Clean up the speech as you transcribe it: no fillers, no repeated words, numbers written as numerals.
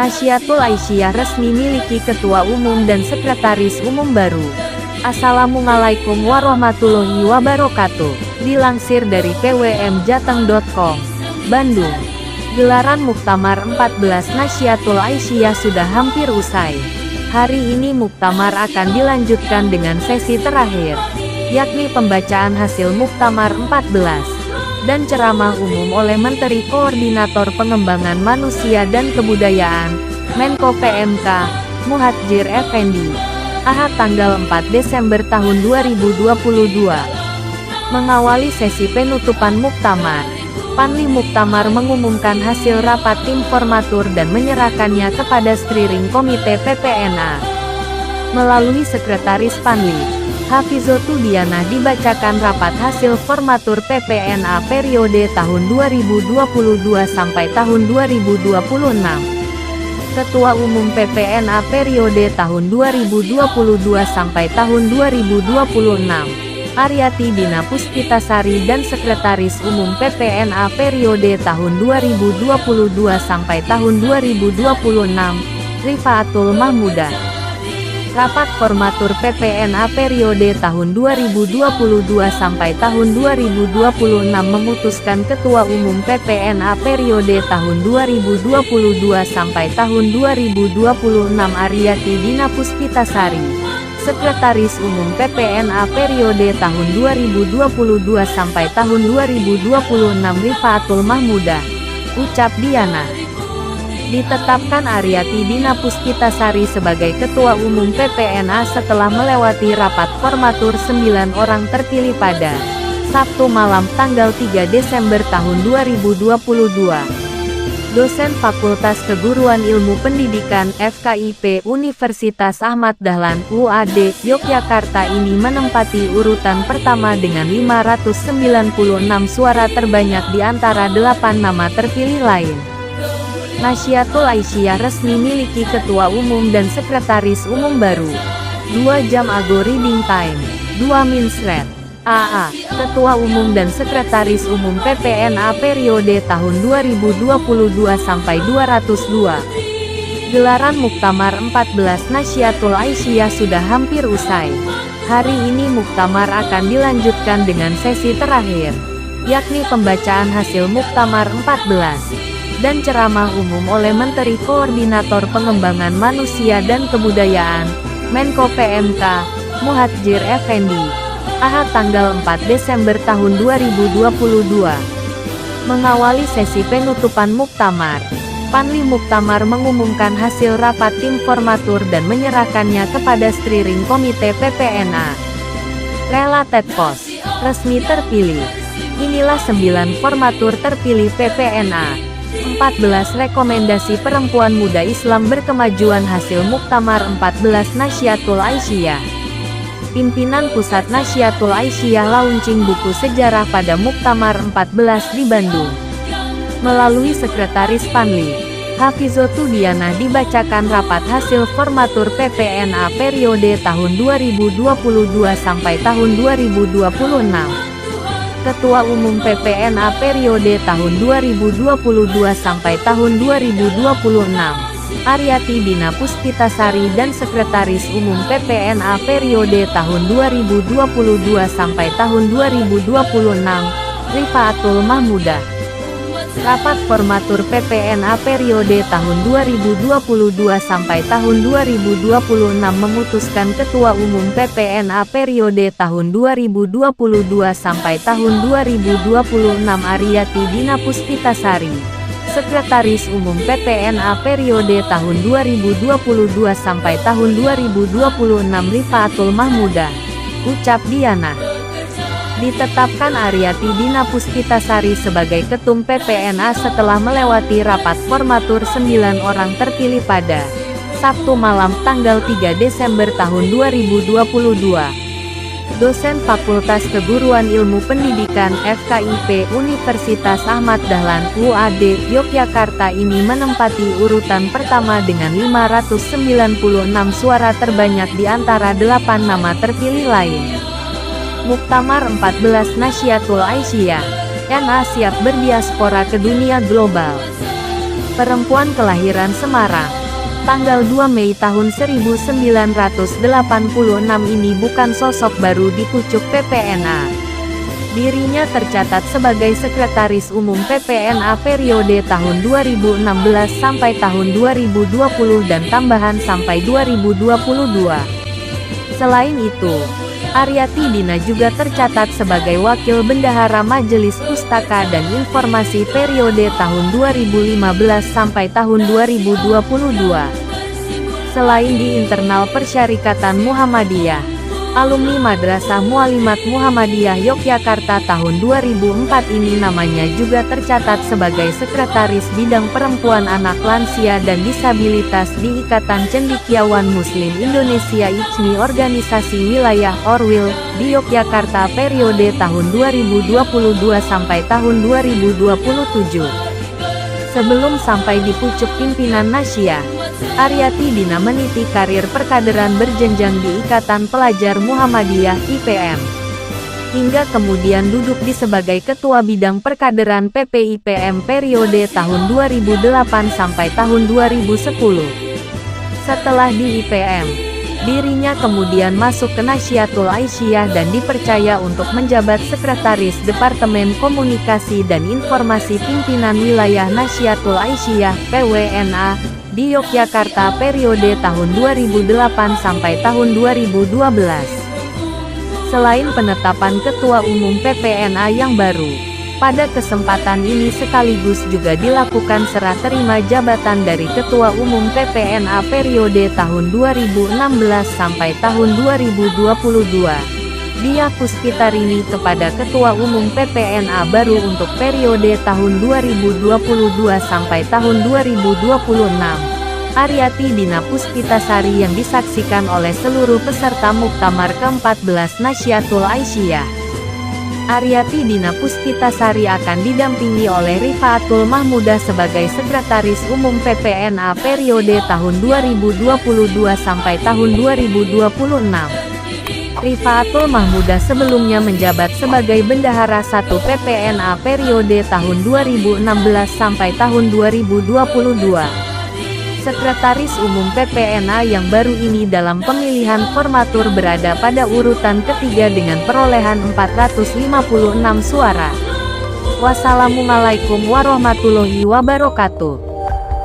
Nasyatul Aisyah resmi miliki Ketua Umum dan Sekretaris Umum baru. Assalamualaikum warahmatullahi wabarakatuh. Dilansir dari pwmjateng.com, Bandung. Gelaran Muktamar 14 Nasyatul Aisyah sudah hampir usai. Hari ini Muktamar akan dilanjutkan dengan sesi terakhir, yakni pembacaan hasil Muktamar 14 dan ceramah umum oleh Menteri Koordinator Pengembangan Manusia dan Kebudayaan, Menko PMK, Muhadjir Effendi, Ahad tanggal 4 Desember tahun 2022. Mengawali sesi penutupan Muktamar, Panli Muktamar mengumumkan hasil rapat tim formatur dan menyerahkannya kepada Steering Komite PPNA. Melalui Sekretaris Panli, Hafizotu Diana dibacakan rapat hasil formatur PPNA periode tahun 2022 sampai tahun 2026. Ketua Umum PPNA periode tahun 2022 sampai tahun 2026, Aryati Dina Puspitasari, dan Sekretaris Umum PPNA periode tahun 2022 sampai tahun 2026, Rifaatul Mahmudah. Rapat formatur PPNA periode tahun 2022 sampai tahun 2026 memutuskan Ketua Umum PPNA periode tahun 2022 sampai tahun 2026 Aryati Dina Puspitasari, Sekretaris Umum PPNA periode tahun 2022 sampai tahun 2026 Rifaatul Mahmudah. Ucap Diana. Ditetapkan Aryati Dina Puspitasari sebagai Ketua Umum PPNA setelah melewati rapat formatur 9 orang terpilih pada Sabtu malam tanggal 3 Desember tahun 2022. Dosen Fakultas Keguruan Ilmu Pendidikan FKIP Universitas Ahmad Dahlan UAD Yogyakarta ini menempati urutan pertama dengan 596 suara terbanyak di antara 8 nama terpilih lain. Nasyatul Aisyah resmi miliki Ketua Umum dan Sekretaris Umum baru. 2 jam ago reading time, 2 Minsret. AA, Ketua Umum dan Sekretaris Umum PPNA periode tahun 2022 sampai 202. Gelaran Muktamar 14 Nasyatul Aisyah sudah hampir usai. Hari ini Muktamar akan dilanjutkan dengan sesi terakhir, yakni pembacaan hasil Muktamar 14 dan ceramah umum oleh Menteri Koordinator Pengembangan Manusia dan Kebudayaan, Menko PMK, Muhadjir Effendi, Ahad tanggal 4 Desember tahun 2022. Mengawali sesi penutupan Muktamar, Panli Muktamar mengumumkan hasil rapat tim formatur dan menyerahkannya kepada Steering Komite PPNA. Related Post, resmi terpilih. Inilah 9 formatur terpilih PPNA. 14 rekomendasi perempuan muda Islam berkemajuan hasil Muktamar 14 Nasyatul Aisyah. Pimpinan Pusat Nasyatul Aisyah launching buku sejarah pada Muktamar 14 di Bandung. Melalui Sekretaris Panli, Hafizotu Diana dibacakan rapat hasil formatur PPNA periode tahun 2022 sampai tahun 2026. Ketua Umum PPNA periode tahun 2022 sampai tahun 2026, Aryati Dina Puspitasari, dan Sekretaris Umum PPNA periode tahun 2022 sampai tahun 2026, Rifaatul Mahmudah. Rapat formatur PPNA periode tahun 2022 sampai tahun 2026 memutuskan Ketua Umum PPNA periode tahun 2022 sampai tahun 2026 Aryati Dina Puspitasari, Sekretaris Umum PPNA periode tahun 2022 sampai tahun 2026 Rifaatul Mahmudah. Ucap Diana. Ditetapkan Aryati Dina Puspitasari sebagai Ketum PPNA setelah melewati rapat formatur 9 orang terpilih pada Sabtu malam tanggal 3 Desember tahun 2022. Dosen Fakultas Keguruan Ilmu Pendidikan FKIP Universitas Ahmad Dahlan UAD Yogyakarta ini menempati urutan pertama dengan 596 suara terbanyak di antara 8 nama terpilih lain. Muktamar 14 Nasyatul Aisyah, NA siap berdiaspora ke dunia global. perempuan kelahiran Semarang. Tanggal 2 Mei tahun 1986 ini bukan sosok baru di pucuk PPNA. Dirinya tercatat sebagai Sekretaris Umum PPNA periode tahun 2016 sampai tahun 2020 dan tambahan sampai 2022. Selain itu, Aryati Dina juga tercatat sebagai Wakil Bendahara Majelis Pustaka dan Informasi periode tahun 2015 sampai tahun 2022. Selain di internal Persyarikatan Muhammadiyah, alumni Madrasah Muallimat Muhammadiyah Yogyakarta tahun 2004 ini namanya juga tercatat sebagai Sekretaris Bidang Perempuan Anak Lansia dan Disabilitas di Ikatan Cendekiawan Muslim Indonesia ICMI Organisasi Wilayah Orwil di Yogyakarta periode tahun 2022 sampai tahun 2027. Sebelum sampai di pucuk pimpinan Nasyah, Aryati Dina meniti karir perkaderan berjenjang di Ikatan Pelajar Muhammadiyah (IPM). Hingga kemudian duduk di sebagai Ketua Bidang Perkaderan PPIPM periode tahun 2008 sampai tahun 2010. Setelah di IPM, dirinya kemudian masuk ke Nahdlatul Aisyah dan dipercaya untuk menjabat Sekretaris Departemen Komunikasi dan Informasi Pimpinan Wilayah Nahdlatul Aisyah (PWNA) di Yogyakarta periode tahun 2008 sampai tahun 2012. Selain penetapan Ketua Umum PPNA yang baru, pada kesempatan ini sekaligus juga dilakukan serah terima jabatan dari Ketua Umum PPNA periode tahun 2016 sampai tahun 2022. Dia Puspitarini kepada Ketua Umum PPNA baru untuk periode tahun 2022 sampai tahun 2026. Aryati Dina Puspitasari yang disaksikan oleh seluruh peserta Muktamar ke-14 Nahdlatul Aisyah. Aryati Dina Puspitasari akan didampingi oleh Rifaatul Mahmudah sebagai Sekretaris Umum PPNA periode tahun 2022 sampai tahun 2026. Rifaatul Mahmudah sebelumnya menjabat sebagai Bendahara 1 PPNA periode tahun 2016 sampai tahun 2022. Sekretaris Umum PPNA yang baru ini dalam pemilihan formatur berada pada urutan ketiga dengan perolehan 456 suara. Wassalamualaikum warahmatullahi wabarakatuh.